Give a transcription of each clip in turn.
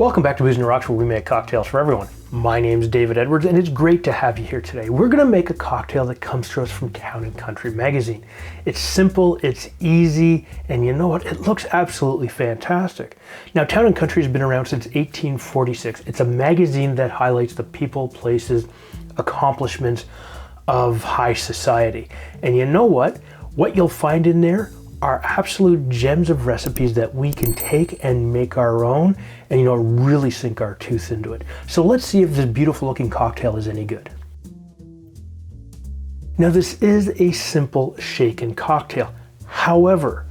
Welcome back to Booze and Rocks, where we make cocktails for everyone. My name's David Edwards, and it's great to have you here today. We're gonna make a cocktail that comes to us from Town and Country magazine. It's simple, it's easy, and you know what? It looks absolutely fantastic. Now, Town and Country has been around since 1846. It's a magazine that highlights the people, places, accomplishments of high society. And you know what? What you'll find in there are absolute gems of recipes that we can take and make our own and, really sink our tooth into it. So let's see if this beautiful looking cocktail is any good. Now, this is a simple shaken cocktail. However,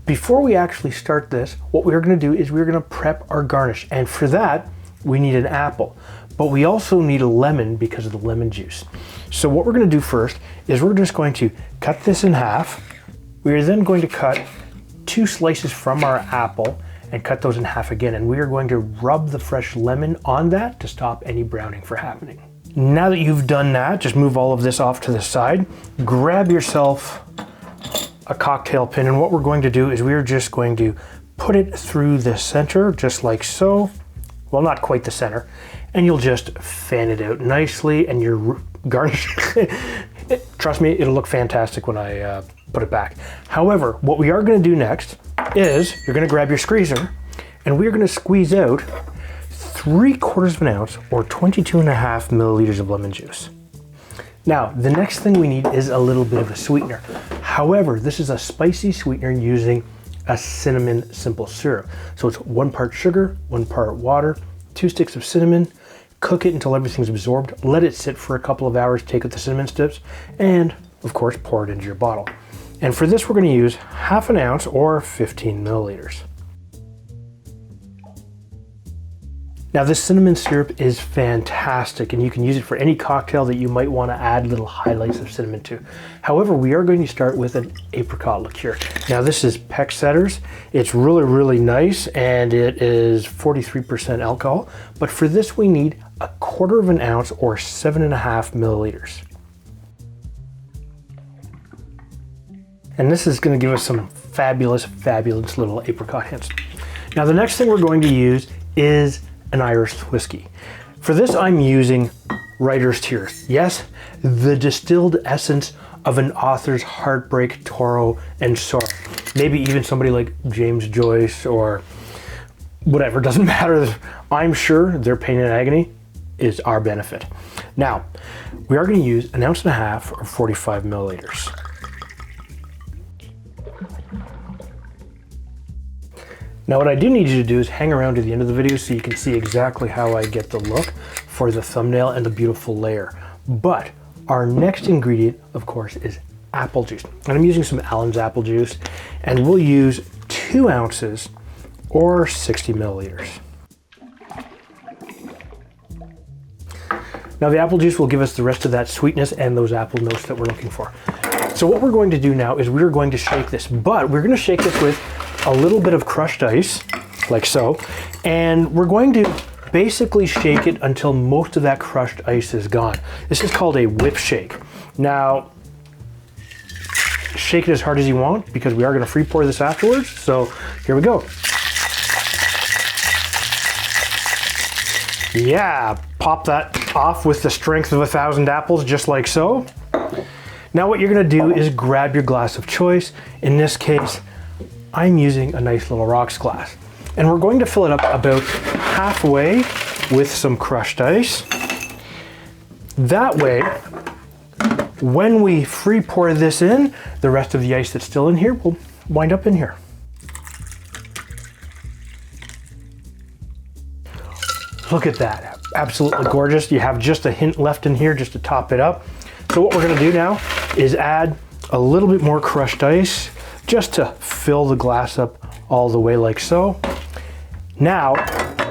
before we actually start this, what we're gonna do is we're gonna prep our garnish. And for that, we need an apple, but we also need a lemon because of the lemon juice. So what we're gonna do first is we're just going to cut this in half. We are then going to cut 2 slices from our apple and cut those in half again. And we are going to rub the fresh lemon on that to stop any browning from happening. Now that you've done that, just move all of this off to the side. Grab yourself a cocktail pin, and what we're going to do is we're just going to put it through the center, just like so. Well, not quite the center. And you'll just fan it out nicely, and your garnish, trust me, it'll look fantastic when I put it back. However, what we are gonna do next is you're gonna grab your squeezer, and we're gonna squeeze out 3/4 of an ounce or 22.5 milliliters of lemon juice. Now, the next thing we need is a little bit of a sweetener. However, this is a spicy sweetener using a cinnamon simple syrup. So it's 1 part sugar, 1 part water, 2 sticks of cinnamon. Cook it until everything's absorbed. Let it sit for a couple of hours, take out the cinnamon strips, and of course, pour it into your bottle. And for this, we're gonna use 1/2 ounce or 15 milliliters. Now, this cinnamon syrup is fantastic, and you can use it for any cocktail that you might want to add little highlights of cinnamon to. However, we are going to start with an apricot liqueur. Now, this is Peck Setter's. It's really, really nice, and it is 43% alcohol. But for this, we need 1/4 of an ounce or 7.5 milliliters. And this is going to give us some fabulous, fabulous little apricot hints. Now, the next thing we're going to use is an Irish whiskey. For this, I'm using Writer's Tears. Yes, the distilled essence of an author's heartbreak, sorrow, and sorrow. Maybe even somebody like James Joyce or whatever, doesn't matter. I'm sure their pain and agony is our benefit. Now, we are going to use 1.5 ounces or 45 milliliters. Now, what I do need you to do is hang around to the end of the video so you can see exactly how I get the look for the thumbnail and the beautiful layer. But our next ingredient, of course, is apple juice. And I'm using some Allen's apple juice, and we'll use 2 ounces or 60 milliliters. Now, the apple juice will give us the rest of that sweetness and those apple notes that we're looking for. So what we're going to do now is we're going to shake this, but we're going to shake this with a little bit of crushed ice, like so, and we're going to basically shake it until most of that crushed ice is gone. This is called a whip shake. Now, shake it as hard as you want because we are going to free pour this afterwards. So here we go. Yeah, pop that off with the strength of 1,000 apples, just like so. Now what you're going to do is grab your glass of choice. In this case, I'm using a nice little rocks glass, and we're going to fill it up about halfway with some crushed ice. That way, when we free pour this in, the rest of the ice that's still in here will wind up in here. Look at that, absolutely gorgeous. You have just a hint left in here just to top it up. So what we're gonna do now is add a little bit more crushed ice just to fill the glass up all the way like so. Now,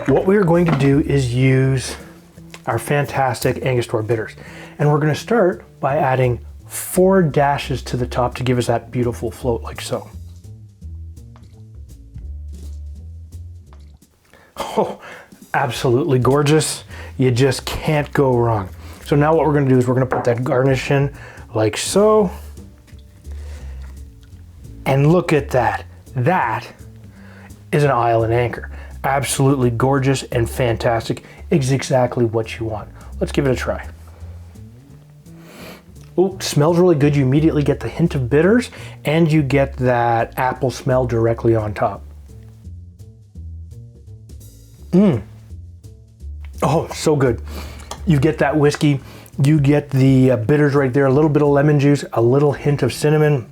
what we're going to do is use our fantastic Angostura bitters. And we're gonna start by adding 4 dashes to the top to give us that beautiful float like so. Oh, absolutely gorgeous. You just can't go wrong. So now what we're gonna do is we're gonna put that garnish in like so. And look at that. That is an island anchor. Absolutely gorgeous and fantastic. It's exactly what you want. Let's give it a try. Oh, smells really good. You immediately get the hint of bitters and you get that apple smell directly on top. Oh, so good. You get that whiskey, you get the bitters right there, a little bit of lemon juice, a little hint of cinnamon,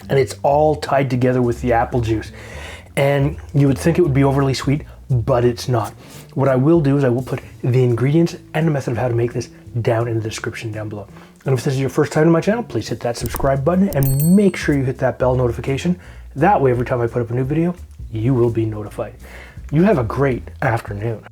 and it's all tied together with the apple juice. And you would think it would be overly sweet, but it's not. What I will do is I will put the ingredients and the method of how to make this down in the description down below. And if this is your first time to my channel, please hit that subscribe button and make sure you hit that bell notification. That way, every time I put up a new video, you will be notified. You have a great afternoon.